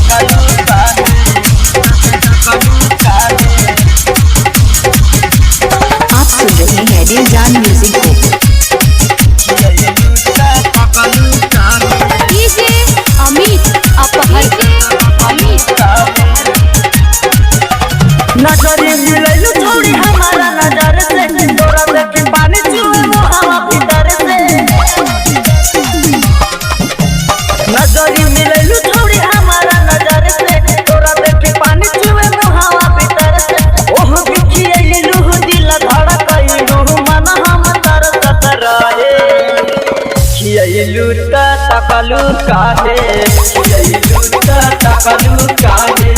आप सुन रहे हैं दिल जान म्यूजिक को। डीजे अमित अपहर नजरी मिलैलु छोड़ी हमारा नजर से, तोरा देख पानी चुए मुहावा भीतर से। नजरी मिलैलु छोड़ी हमारा नजर से, तोरा देख पानी चुए मुहावा भीतर से। ओह बिखियैलु दिल धड़कैलु मन हम तरसत रहे। खियैलु त तकलु काहे, खियैलु त तकलु काहे,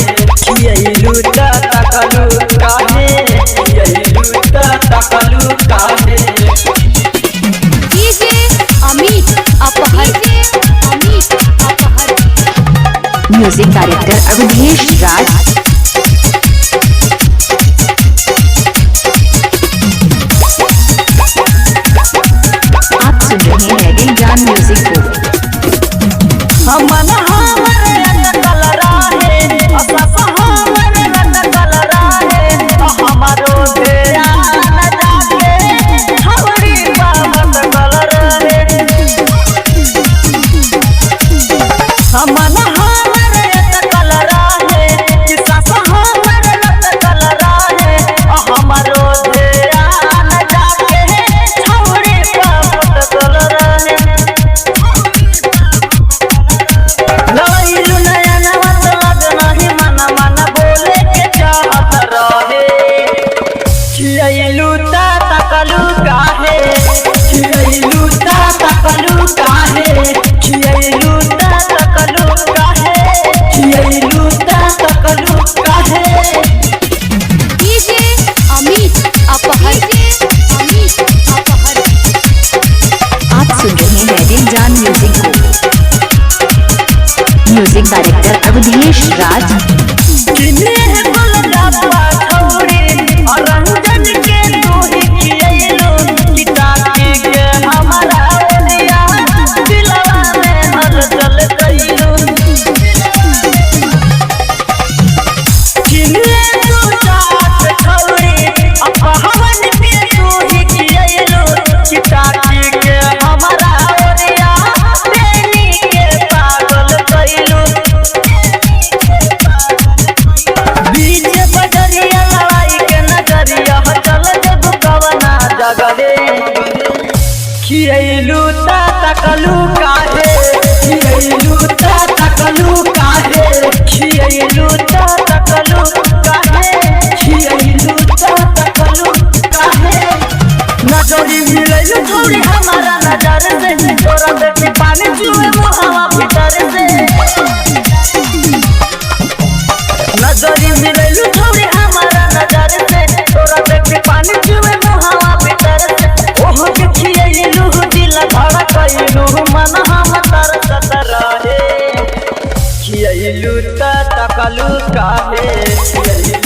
खियैलु त तकलु काहे, खियैलु त तकलु काहे। डीजे अमित अपहर म्यूजिक डायरेक्टर अवधेश राज। आप सुन रहे हैं दिल जान म्यूजिक को। हमन हमरे अटकल रहे, असस हमरे अटकल रहे। हमारो ध्यान जाके छौरी बाबत गल रहे। हमन हमरे अटकल रहे, असस हमरे अटकल रहे। हमारो ध्यान जाके छौरी बाबत गल रहे। लइलु नयनवा लग नहीं मन मन बोले के चाहत रहे। खियैलु त तकलु काहे, खियैलु त तकलु काहे, खियैलु त तकलु काहे, खियैलु त तकलु काहे। डीजे अमित अपहर आप सुन रहे हैं दिल जान म्यूजिक को। म्यूजिक डायरेक्टर अवधेश राज। किने गोलगप्पा छौरी रंजन के तोही खियैलु, किताकी के हमारा ओनिया दिलवा में हलचल कइलु। किने तू चाट छौरी अपहवन के तोही खियैलु, किताकी के हमारा ओनिया प्रेमी के पागल कइलु। बीच बजरिया लड़ाई के नजरिया चल जब कवना जगहे। खियैलु त तकलु काहे, खियैलु त तकलु काहे, खियैलु त तकलु काहे, खियैलु त तकलु काहे। नजरी मिलैलु छोड़ी हमारा नजर से, तोरा देख पानी चुए मुहावा भीतर से। नजरी मिलैलु छोड़ी हमारा नजर से, तोरा देख पानी चुए मुहावा भीतर से। ओह बिखियैलु दिल धड़कैलु मन हम तरसत रहे। खियैलु त तकलु काहे, खियैलु